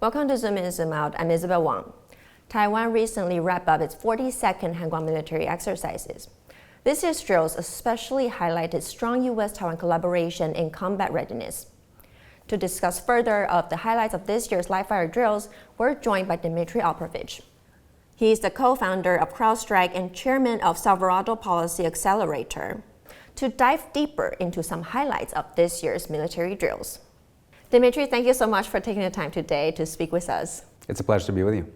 Welcome to Zoom In, Zoom Out. I'm Isabel Wang. Taiwan recently wrapped up its 42nd Han Kuang military exercises. This year's drills especially highlighted strong US-Taiwan collaboration in combat readiness. To discuss further of the highlights of this year's live-fire drills, we're joined by Dmitri Alperovitch. He is the co-founder of CrowdStrike and chairman of Silverado Policy Accelerator, to dive deeper into some highlights of this year's military drills. Dmitri, thank you so much for taking the time today to speak with us. It's a pleasure to be with you.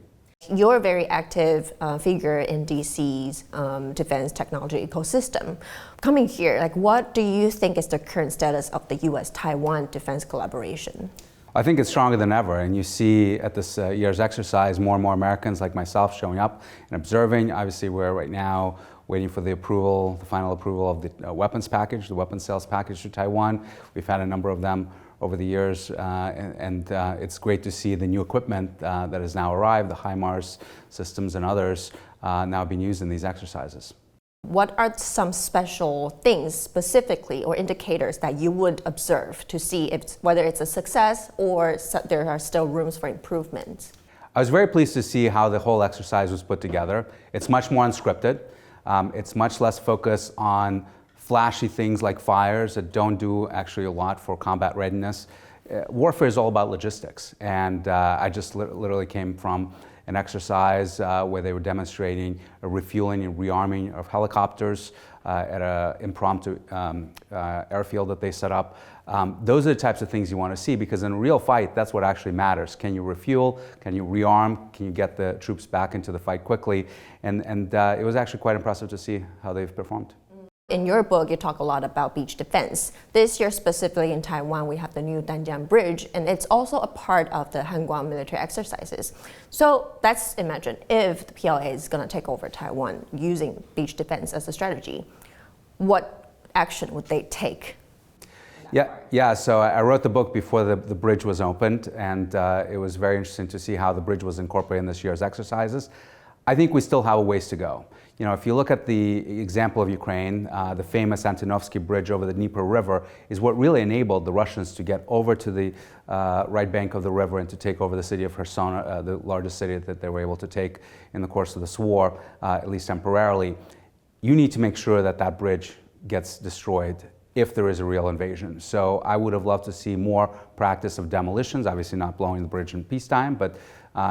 You're a very active figure in DC's defense technology ecosystem. Coming here, what do you think is the current status of the US-Taiwan defense collaboration? I think it's stronger than ever, and you see at this year's exercise more and more Americans like myself showing up and observing. Obviously, we're right now waiting for the final approval of the weapons package, the weapons sales package to Taiwan. We've had a number of them over the years, and it's great to see the new equipment that has now arrived, the HIMARS systems and others now being used in these exercises. What are some special things specifically or indicators that you would observe to see whether it's a success or there are still rooms for improvement? I was very pleased to see how the whole exercise was put together. It's much more unscripted. It's much less focused on flashy things like fires that don't do actually a lot for combat readiness. Warfare is all about logistics, and I just literally came from an exercise where they were demonstrating a refueling and rearming of helicopters at an impromptu airfield that they set up. Those are the types of things you want to see, because in a real fight, that's what actually matters. Can you refuel? Can you rearm? Can you get the troops back into the fight quickly? And it was actually quite impressive to see how they've performed. In your book, you talk a lot about beach defense. This year, specifically in Taiwan, we have the new Danjiang Bridge, and it's also a part of the Han Kuang military exercises. So let's imagine if the PLA is going to take over Taiwan using beach defense as a strategy, what action would they take? Yeah. So I wrote the book before the bridge was opened, and it was very interesting to see how the bridge was incorporated in this year's exercises. I think we still have a ways to go. If you look at the example of Ukraine, the famous Antonovsky Bridge over the Dnieper River is what really enabled the Russians to get over to the right bank of the river and to take over the city of Kherson, the largest city that they were able to take in the course of this war, at least temporarily. You need to make sure that that bridge gets destroyed if there is a real invasion. So I would have loved to see more practice of demolitions, obviously not blowing the bridge in peacetime, but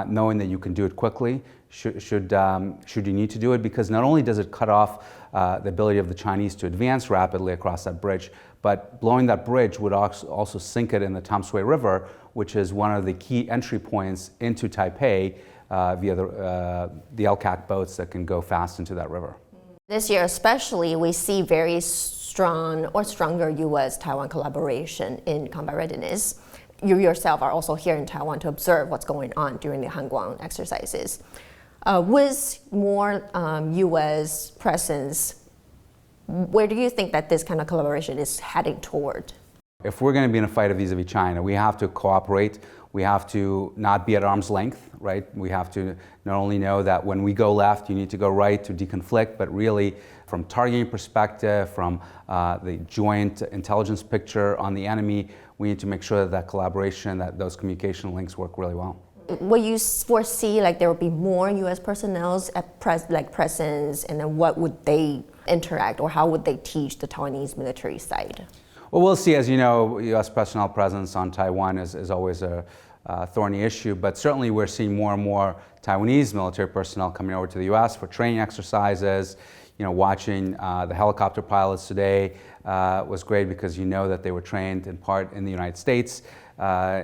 knowing that you can do it quickly should you need to do it, because not only does it cut off the ability of the Chinese to advance rapidly across that bridge, but blowing that bridge would also sink it in the Tamsui River, which is one of the key entry points into Taipei via the LCAC boats that can go fast into that river. This year especially, we see very strong or stronger US-Taiwan collaboration in combat readiness. You yourself are also here in Taiwan to observe what's going on during the Han Kuang exercises. With more US presence, where do you think that this kind of collaboration is heading toward? If we're going to be in a fight vis-a-vis China, we have to cooperate. We have to not be at arm's length, right? We have to not only know that when we go left, you need to go right to deconflict, but really from targeting perspective, from the joint intelligence picture on the enemy, we need to make sure that collaboration, that those communication links work really well. Will you foresee there will be more US personnel at presence, and then what would they interact, or how would they teach the Taiwanese military side? Well, we'll see. As you know, US personnel presence on Taiwan is always a thorny issue, but certainly we're seeing more and more Taiwanese military personnel coming over to the US for training exercises. Watching the helicopter pilots today was great, because that they were trained in part in the United States,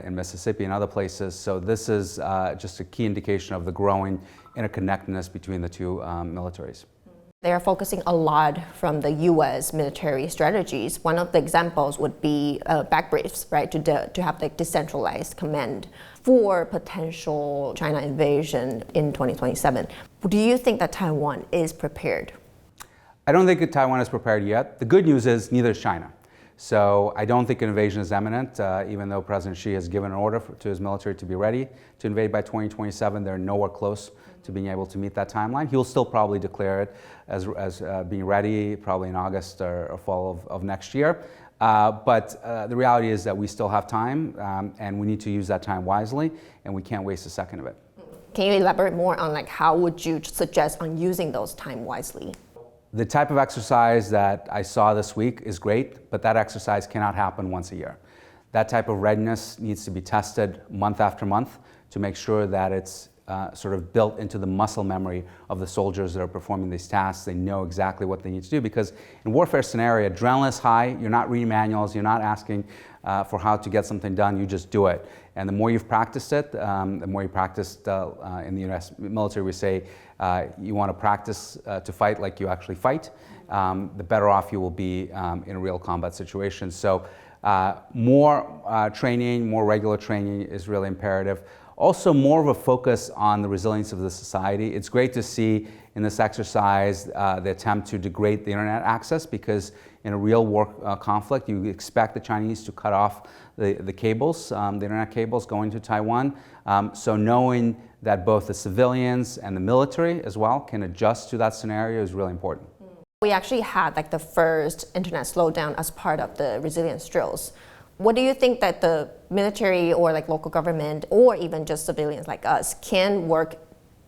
in Mississippi and other places. So this is just a key indication of the growing interconnectedness between the two militaries. They are focusing a lot from the U.S. military strategies. One of the examples would be backbriefs, right, to have decentralized command for potential China invasion in 2027. Do you think that Taiwan is prepared? I don't think that Taiwan is prepared yet. The good news is neither is China. So I don't think an invasion is imminent, even though President Xi has given an order to his military to be ready to invade by 2027. They're nowhere close to being able to meet that timeline. He'll still probably declare it as being ready, probably in August or fall of next year. But the reality is that we still have time, and we need to use that time wisely, and we can't waste a second of it. Can you elaborate more on like how would you suggest on using those time wisely? The type of exercise that I saw this week is great, but that exercise cannot happen once a year. That type of readiness needs to be tested month after month to make sure that it's sort of built into the muscle memory of the soldiers that are performing these tasks. They know exactly what they need to do, because in warfare scenario, adrenaline is high, you're not reading manuals, you're not asking for how to get something done, you just do it. And the more you've practiced it, the more you practiced, in the US military we say, you want to practice to fight like you actually fight, the better off you will be in a real combat situation. So more training, more regular training is really imperative. Also, more of a focus on the resilience of the society. It's great to see in this exercise the attempt to degrade the internet access, because in a real war conflict, you expect the Chinese to cut off the cables, the internet cables going to Taiwan. So knowing that both the civilians and the military as well can adjust to that scenario is really important. We actually had like the first internet slowdown as part of the resilience drills. What do you think that the military or like local government or even just civilians like us can work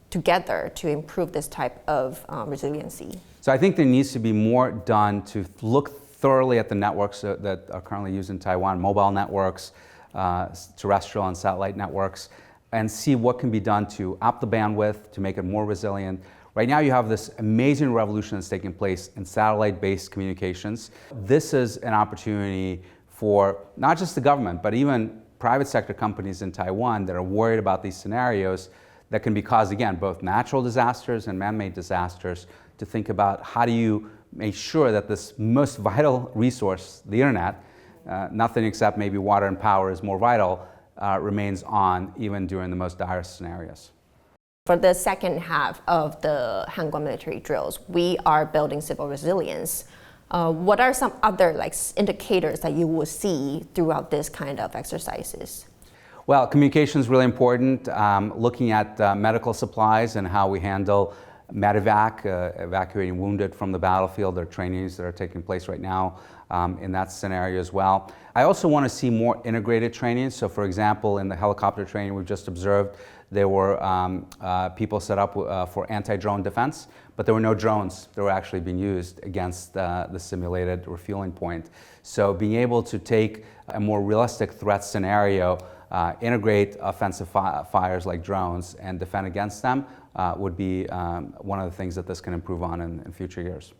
together to improve this type of resiliency? So I think there needs to be more done to look thoroughly at the networks that are currently used in Taiwan, mobile networks, terrestrial and satellite networks, and see what can be done to up the bandwidth, to make it more resilient. Right now you have this amazing revolution that's taking place in satellite-based communications. This is an opportunity for not just the government, but even private sector companies in Taiwan that are worried about these scenarios that can be caused, again, both natural disasters and man-made disasters, to think about how do you make sure that this most vital resource, the internet, nothing except maybe water and power is more vital, remains on even during the most dire scenarios. For the second half of the Han Kuang military drills, we are building civil resilience. What are some other like indicators that you will see throughout this kind of exercises? Well, communication is really important. Looking at medical supplies and how we handle medevac, evacuating wounded from the battlefield. There are trainings that are taking place right now in that scenario as well. I also want to see more integrated training. So for example, in the helicopter training we've just observed, there were people set up for anti-drone defense, but there were no drones that were actually being used against the simulated refueling point. So being able to take a more realistic threat scenario, integrate offensive fires like drones and defend against them would be one of the things that this can improve on in future years.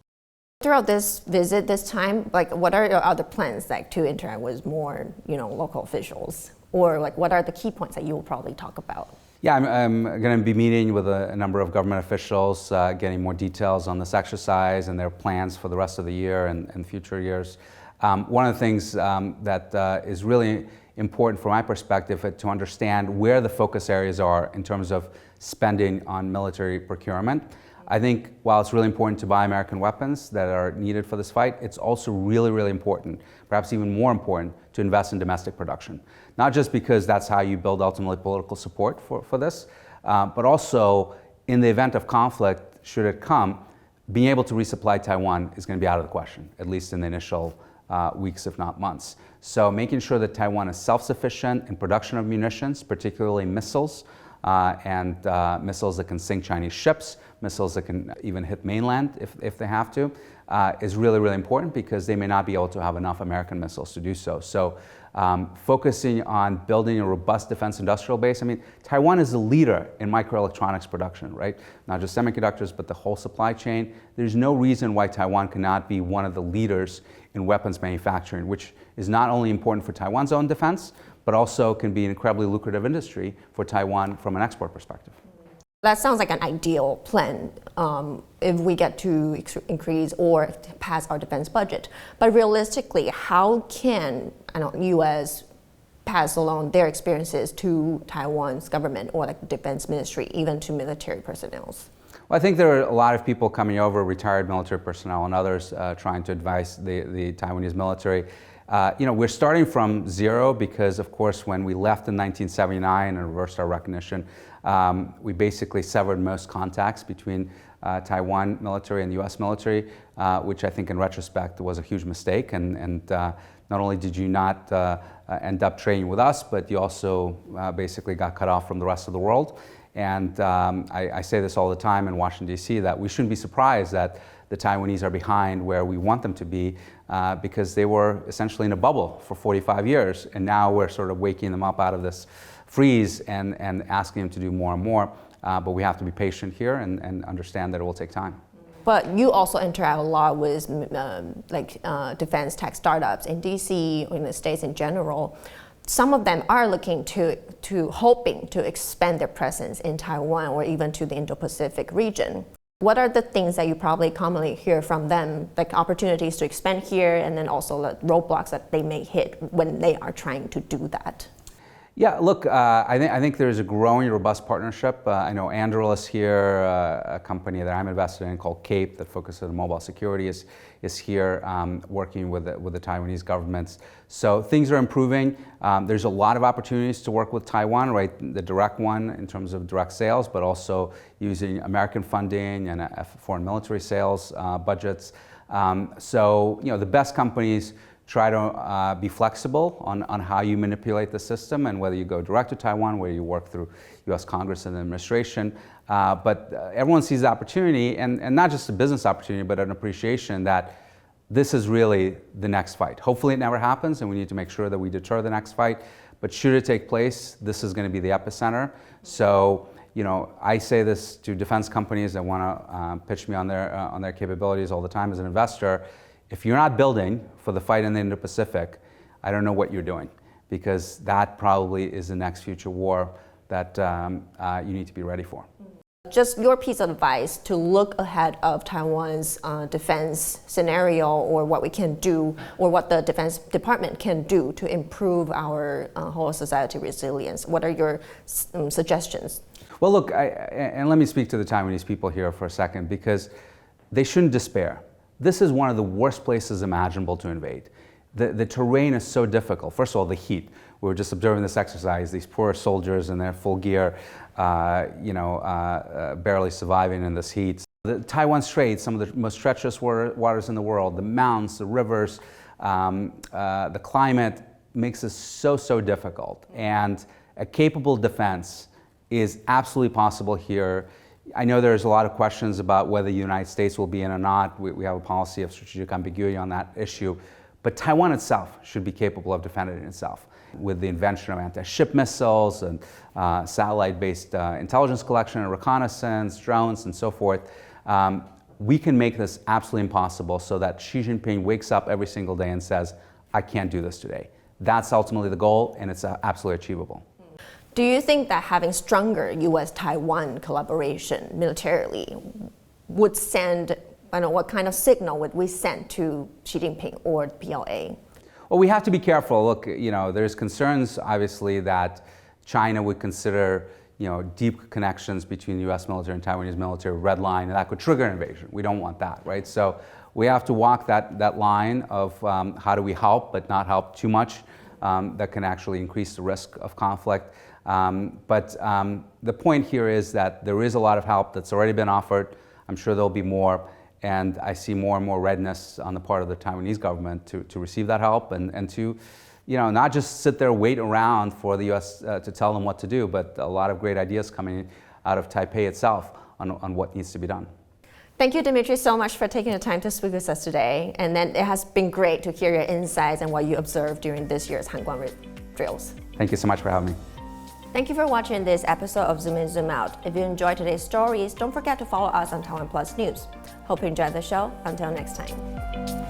Throughout this visit this time, like what are your other plans like to interact with more, local officials? Or like what are the key points that you will probably talk about? Yeah, I'm going to be meeting with a number of government officials, getting more details on this exercise and their plans for the rest of the year and future years. One of the things that is really important from my perspective to understand where the focus areas are in terms of spending on military procurement. I think while it's really important to buy American weapons that are needed for this fight, it's also really, really important, perhaps even more important, to invest in domestic production. Not just because that's how you build ultimately political support for this, but also in the event of conflict, should it come, being able to resupply Taiwan is going to be out of the question, at least in the initial weeks, if not months. So making sure that Taiwan is self-sufficient in production of munitions, particularly missiles, and missiles that can sink Chinese ships, missiles that can even hit mainland if they have to, is really, really important because they may not be able to have enough American missiles to do so. So focusing on building a robust defense industrial base. I mean, Taiwan is a leader in microelectronics production, right? Not just semiconductors, but the whole supply chain. There's no reason why Taiwan cannot be one of the leaders in weapons manufacturing, which is not only important for Taiwan's own defense, but also can be an incredibly lucrative industry for Taiwan from an export perspective. That sounds like an ideal plan if we get to increase or pass our defense budget. But realistically, how can U.S. pass along their experiences to Taiwan's government or like the defense ministry, even to military personnel? Well, I think there are a lot of people coming over, retired military personnel and others, trying to advise the Taiwanese military. We're starting from zero because, of course, when we left in 1979 and reversed our recognition, We basically severed most contacts between Taiwan military and the US military, which I think in retrospect was a huge mistake. And not only did you not end up training with us, but you also basically got cut off from the rest of the world. And I say this all the time in Washington, D.C., that we shouldn't be surprised that the Taiwanese are behind where we want them to be, because they were essentially in a bubble for 45 years. And now we're sort of waking them up out of this freeze and asking them to do more and more. But we have to be patient here and understand that it will take time. But you also interact a lot with defense tech startups in DC or in the States in general. Some of them are looking hoping to expand their presence in Taiwan or even to the Indo-Pacific region. What are the things that you probably commonly hear from them, like opportunities to expand here, and then also the roadblocks that they may hit when they are trying to do that? Yeah, look, I think there's a growing, robust partnership. I know Anduril is here, a company that I'm invested in called CAPE that focuses on mobile security is here working with the Taiwanese governments. So things are improving. There's a lot of opportunities to work with Taiwan, right? The direct one in terms of direct sales, but also using American funding and foreign military sales budgets. So, the best companies try to be flexible on how you manipulate the system and whether you go direct to Taiwan, whether you work through US Congress and administration. But everyone sees the opportunity, and not just a business opportunity, but an appreciation that this is really the next fight. Hopefully it never happens, and we need to make sure that we deter the next fight. But should it take place, this is going to be the epicenter. So, I say this to defense companies that want to pitch me on their capabilities all the time as an investor. If you're not building for the fight in the Indo-Pacific, I don't know what you're doing, because that probably is the next future war that you need to be ready for. Just your piece of advice to look ahead of Taiwan's defense scenario, or what we can do, or what the Defense Department can do to improve our whole society resilience. What are your suggestions? Well, look, and let me speak to the Taiwanese people here for a second, because they shouldn't despair. This is one of the worst places imaginable to invade. The terrain is so difficult. First of all, the heat. We were just observing this exercise. These poor soldiers in their full gear, barely surviving in this heat. The Taiwan Strait, some of the most treacherous waters in the world, the mountains, the rivers, the climate makes this so difficult. And a capable defense is absolutely possible here. I know there's a lot of questions about whether the United States will be in or not. We have a policy of strategic ambiguity on that issue. But Taiwan itself should be capable of defending itself. With the invention of anti-ship missiles and satellite-based intelligence collection and reconnaissance, drones, and so forth, we can make this absolutely impossible so that Xi Jinping wakes up every single day and says, I can't do this today. That's ultimately the goal, and it's absolutely achievable. Do you think that having stronger US-Taiwan collaboration militarily would send, what kind of signal would we send to Xi Jinping or PLA? Well, we have to be careful. Look, there's concerns, obviously, that China would consider, deep connections between the US military and Taiwanese military red line, and that could trigger an invasion. We don't want that, right? So we have to walk that line of how do we help, but not help too much, that can actually increase the risk of conflict. But the point here is that there is a lot of help that's already been offered. I'm sure there'll be more, and I see more and more readiness on the part of the Taiwanese government to receive that help and to, not just sit there, wait around for the US to tell them what to do, but a lot of great ideas coming out of Taipei itself on what needs to be done. Thank you, Dmitri, so much for taking the time to speak with us today. And then it has been great to hear your insights and what you observed during this year's Han Kuang drills. Thank you so much for having me. Thank you for watching this episode of Zoom In, Zoom Out. If you enjoyed today's stories, don't forget to follow us on TaiwanPlus News. Hope you enjoyed the show. Until next time.